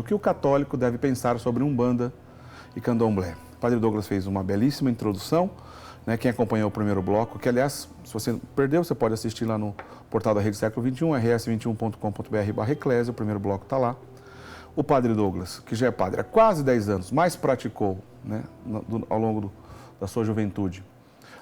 O que o católico deve pensar sobre Umbanda e Candomblé? O Padre Douglas fez uma belíssima introdução, né? Quem acompanhou o primeiro bloco, que aliás, se você perdeu, você pode assistir lá no portal da Rede Século XXI, rs21.com.br/eclésia, o primeiro bloco está lá. O Padre Douglas, que já é padre há quase 10 anos, mas praticou, né, ao longo da sua juventude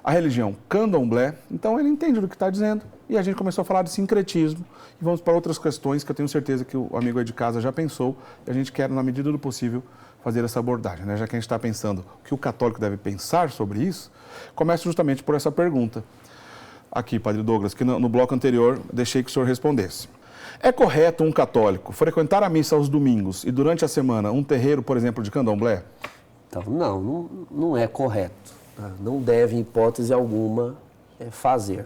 a religião Candomblé, então ele entende do que está dizendo e a gente começou a falar de sincretismo e vamos para outras questões que eu tenho certeza que o amigo aí de casa já pensou e a gente quer, na medida do possível, fazer essa abordagem, né? Já que a gente está pensando o que o católico deve pensar sobre isso, começa justamente por essa pergunta aqui, Padre Douglas, que no bloco anterior deixei que o senhor respondesse. É correto um católico frequentar a missa aos domingos e durante a semana um terreiro, por exemplo, de Candomblé? Então, não é correto. Não deve, em hipótese alguma, fazer.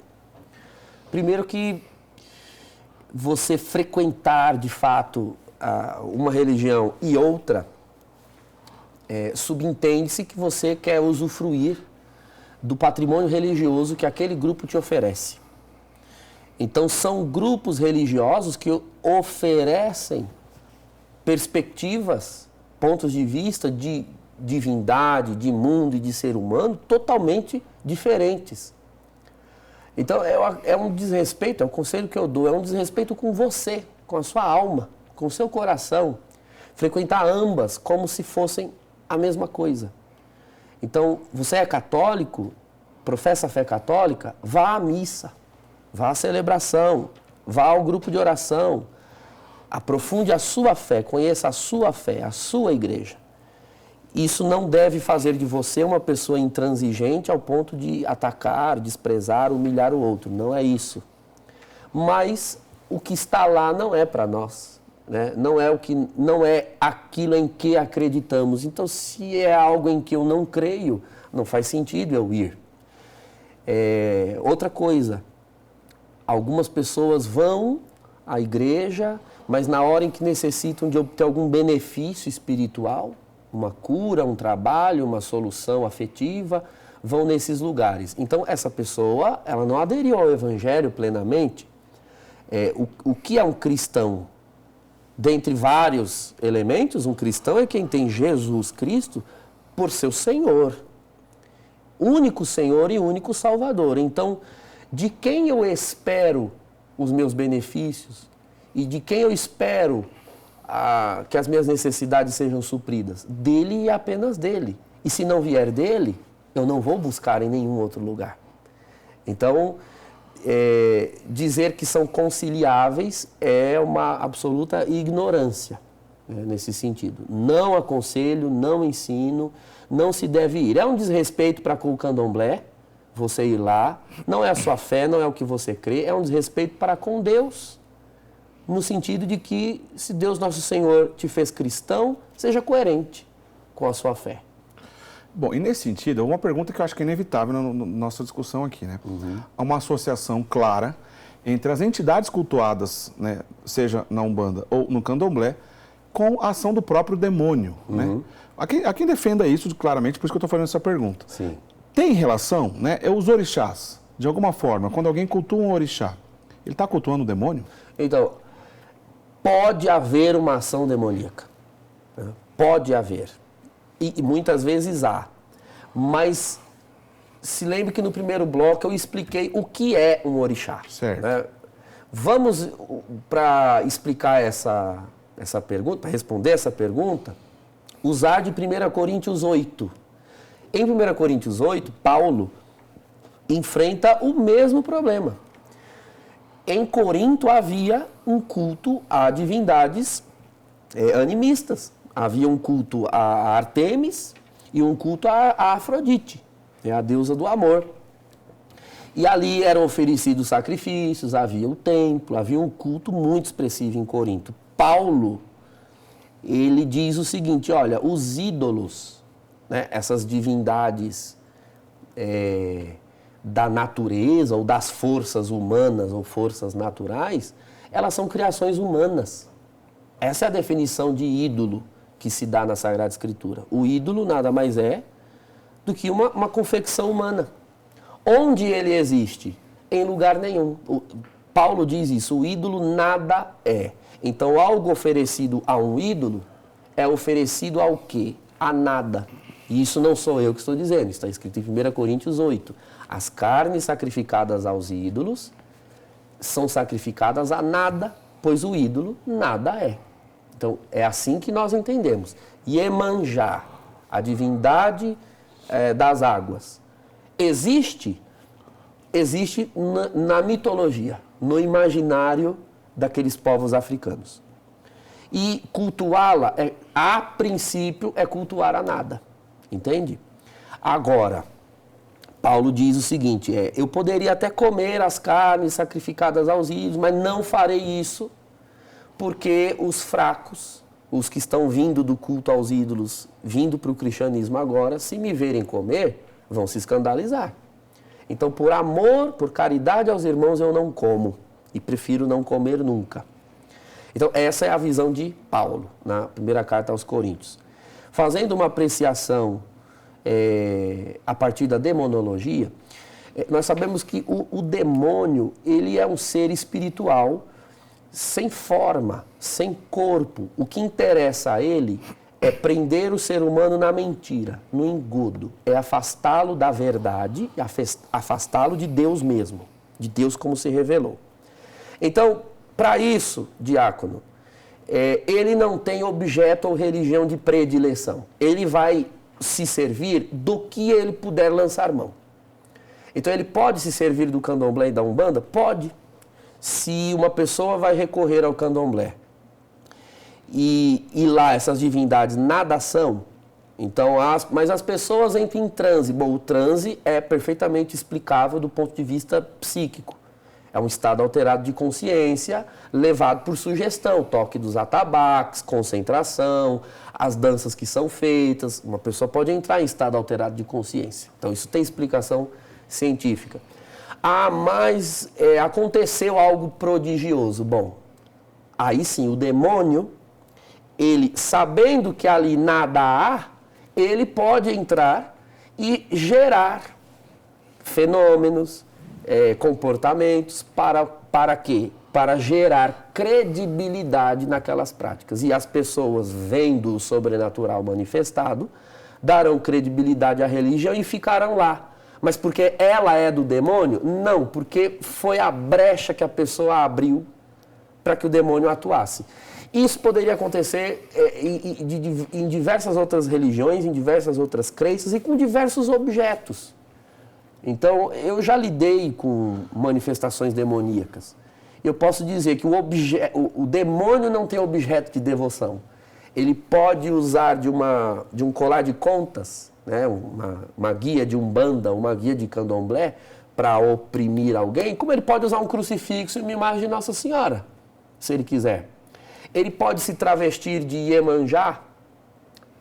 Primeiro que você frequentar, de fato, uma religião e outra, subentende-se que você quer usufruir do patrimônio religioso que aquele grupo te oferece. Então, são grupos religiosos que oferecem perspectivas, pontos de vista de divindade, de mundo e de ser humano totalmente diferentes. Então, é um desrespeito, é o conselho que eu dou, é um desrespeito com você, com a sua alma, com o seu coração. Frequentar ambas como se fossem a mesma coisa. Então, você é católico, professa a fé católica, vá à missa, vá à celebração, vá ao grupo de oração, aprofunde a sua fé, conheça a sua fé, a sua igreja. Isso não deve fazer de você uma pessoa intransigente ao ponto de atacar, desprezar, humilhar o outro. Não é isso. Mas o que está lá não é para nós, né? Não é aquilo em que acreditamos. Então, se é algo em que eu não creio, não faz sentido eu ir. Outra coisa, algumas pessoas vão à igreja, mas na hora em que necessitam de obter algum benefício espiritual, uma cura, um trabalho, uma solução afetiva, vão nesses lugares. Então, essa pessoa, ela não aderiu ao Evangelho plenamente. O que é um cristão? Dentre vários elementos, um cristão é quem tem Jesus Cristo por seu Senhor. Único Senhor e único Salvador. Então, de quem eu espero os meus benefícios e de quem eu espero que as minhas necessidades sejam supridas? Dele e apenas dele. E se não vier dele, eu não vou buscar em nenhum outro lugar. Então, dizer que são conciliáveis é uma absoluta ignorância, né, nesse sentido. Não aconselho, não ensino, não se deve ir. É um desrespeito para com o candomblé, você ir lá, não é a sua fé, não é o que você crê, é um desrespeito para com Deus. No sentido de que, se Deus Nosso Senhor te fez cristão, seja coerente com a sua fé. Bom, e nesse sentido, uma pergunta que eu acho que é inevitável na nossa discussão aqui, né? Há uma associação clara entre as entidades cultuadas, né, seja na Umbanda ou no Candomblé, com a ação do próprio demônio, né? Há quem defenda isso claramente, por isso que eu estou fazendo essa pergunta. Sim. Tem relação, né? Os orixás, de alguma forma, quando alguém cultua um orixá, ele está cultuando o demônio? Então, pode haver uma ação demoníaca, né? Pode haver, e muitas vezes há, mas se lembre que no primeiro bloco eu expliquei o que é um orixá. Certo. Né? Vamos, para explicar essa pergunta, para responder essa pergunta, usar de 1 Coríntios 8. Em 1 Coríntios 8, Paulo enfrenta o mesmo problema. Em Corinto havia um culto a divindades animistas. Havia um culto a Artemis e um culto a Afrodite, a deusa do amor. E ali eram oferecidos sacrifícios, havia o templo, havia um culto muito expressivo em Corinto. Paulo, ele diz o seguinte, olha, os ídolos, né, essas divindades da natureza ou das forças humanas ou forças naturais, elas são criações humanas. Essa é a definição de ídolo que se dá na Sagrada Escritura. O ídolo nada mais é do que uma confecção humana. Onde ele existe? Em lugar nenhum. Paulo diz isso, o ídolo nada é. Então, algo oferecido a um ídolo é oferecido ao quê? A nada. E isso não sou eu que estou dizendo, está escrito em 1 Coríntios 8. As carnes sacrificadas aos ídolos são sacrificadas a nada, pois o ídolo nada é. Então, é assim que nós entendemos. Iemanjá, a divindade das águas, existe na mitologia, no imaginário daqueles povos africanos. E cultuá-la, a princípio, é cultuar a nada. Entende? Agora, Paulo diz o seguinte, eu poderia até comer as carnes sacrificadas aos ídolos, mas não farei isso, porque os fracos, os que estão vindo do culto aos ídolos, vindo para o cristianismo agora, se me verem comer, vão se escandalizar. Então, por amor, por caridade aos irmãos, eu não como. E prefiro não comer nunca. Então, essa é a visão de Paulo, na primeira carta aos Coríntios. Fazendo uma apreciação a partir da demonologia, nós sabemos que o demônio, ele é um ser espiritual, sem forma, sem corpo. O que interessa a ele é prender o ser humano na mentira, no engodo. É afastá-lo da verdade, afastá-lo de Deus mesmo, de Deus como se revelou. Então, para isso, diácono, ele não tem objeto ou religião de predileção. Ele vai se servir do que ele puder lançar mão. Então, ele pode se servir do candomblé e da umbanda? Pode. Se uma pessoa vai recorrer ao candomblé e lá essas divindades nada são, então, mas as pessoas entram em transe. Bom, o transe é perfeitamente explicável do ponto de vista psíquico. É um estado alterado de consciência, levado por sugestão, toque dos atabaques, concentração, as danças que são feitas. Uma pessoa pode entrar em estado alterado de consciência. Então, isso tem explicação científica. Mas aconteceu algo prodigioso. Bom, aí sim, o demônio, ele, sabendo que ali nada há, ele pode entrar e gerar fenômenos, comportamentos, para quê? Para gerar credibilidade naquelas práticas. E as pessoas, vendo o sobrenatural manifestado, darão credibilidade à religião e ficarão lá. Mas porque ela é do demônio? Não, porque foi a brecha que a pessoa abriu para que o demônio atuasse. Isso poderia acontecer em diversas outras religiões, em diversas outras crenças e com diversos objetos. Então, eu já lidei com manifestações demoníacas. Eu posso dizer que o demônio não tem objeto de devoção. Ele pode usar de um colar de contas, né, uma guia de umbanda, uma guia de candomblé, para oprimir alguém, como ele pode usar um crucifixo e uma imagem de Nossa Senhora, se ele quiser. Ele pode se travestir de Iemanjá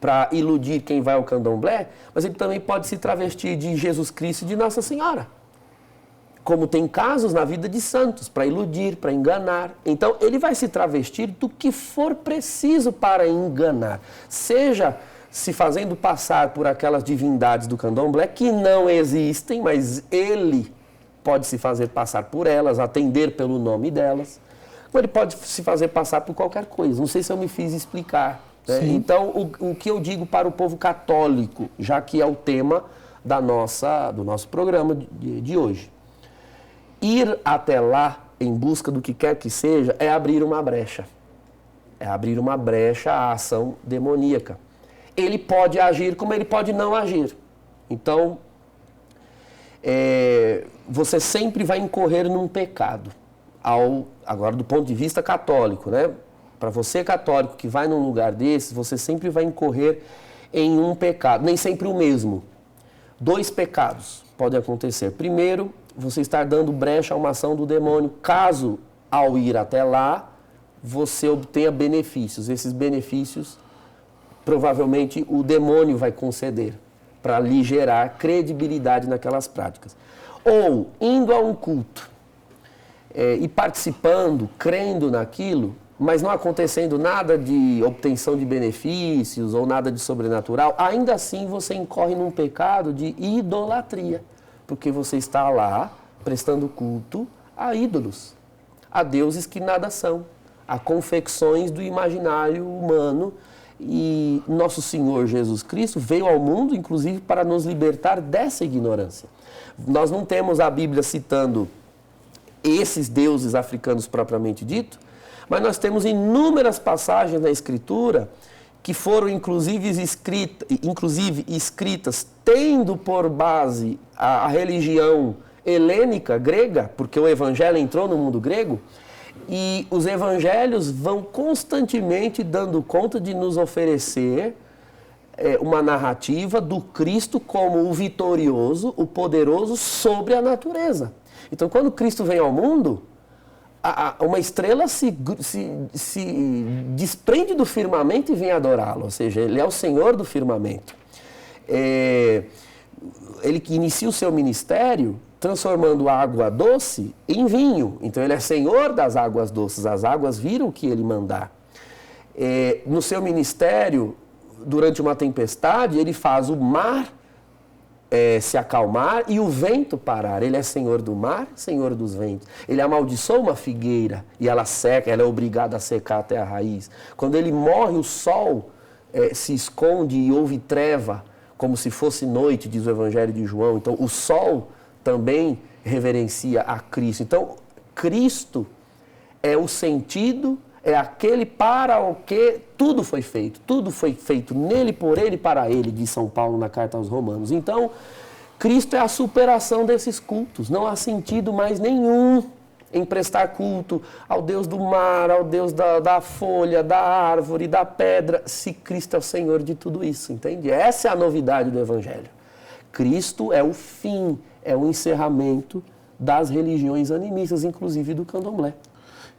para iludir quem vai ao candomblé, mas ele também pode se travestir de Jesus Cristo e de Nossa Senhora. Como tem casos na vida de santos, para iludir, para enganar. Então, ele vai se travestir do que for preciso para enganar. Seja se fazendo passar por aquelas divindades do candomblé, que não existem, mas ele pode se fazer passar por elas, atender pelo nome delas. Ou ele pode se fazer passar por qualquer coisa. Não sei se eu me fiz explicar. Né? Então, o que eu digo para o povo católico, já que é o tema do nosso programa de hoje. Ir até lá, em busca do que quer que seja, é abrir uma brecha. É abrir uma brecha à ação demoníaca. Ele pode agir como ele pode não agir. Então, você sempre vai incorrer num pecado. Agora, do ponto de vista católico, né? Para você católico que vai num lugar desse, você sempre vai incorrer em um pecado, nem sempre o mesmo. 2 pecados podem acontecer. Primeiro, você estar dando brecha a uma ação do demônio, caso, ao ir até lá, você obtenha benefícios. Esses benefícios, provavelmente, o demônio vai conceder para lhe gerar credibilidade naquelas práticas. Ou, indo a um culto e participando, crendo naquilo, mas não acontecendo nada de obtenção de benefícios ou nada de sobrenatural, ainda assim você incorre num pecado de idolatria. Porque você está lá prestando culto a ídolos, a deuses que nada são, a confecções do imaginário humano E nosso Senhor Jesus Cristo veio ao mundo, inclusive, para nos libertar dessa ignorância. Nós não temos a Bíblia citando esses deuses africanos propriamente dito, mas nós temos inúmeras passagens na Escritura que foram inclusive escritas tendo por base a religião helênica, grega, porque o Evangelho entrou no mundo grego, e os Evangelhos vão constantemente dando conta de nos oferecer uma narrativa do Cristo como o vitorioso, o poderoso sobre a natureza. Então, quando Cristo vem ao mundo, uma estrela se desprende do firmamento e vem adorá-lo, ou seja, ele é o Senhor do firmamento. Ele que inicia o seu ministério transformando a água doce em vinho, então ele é Senhor das águas doces, as águas viram o que ele mandar. No seu ministério, durante uma tempestade, ele faz o mar se acalmar e o vento parar. Ele é Senhor do mar, Senhor dos ventos. Ele amaldiçoa uma figueira e ela seca, ela é obrigada a secar até a raiz. Quando ele morre, o sol se esconde e houve treva, como se fosse noite, diz o Evangelho de João. Então, o sol também reverencia a Cristo. Então, Cristo é o sentido, é aquele para o que tudo foi feito nele, por ele, para ele, diz São Paulo na carta aos Romanos. Então, Cristo é a superação desses cultos, não há sentido mais nenhum em prestar culto ao Deus do mar, ao Deus da folha, da árvore, da pedra, se Cristo é o Senhor de tudo isso, entende? Essa é a novidade do Evangelho. Cristo é o fim, é o encerramento das religiões animistas, inclusive do candomblé.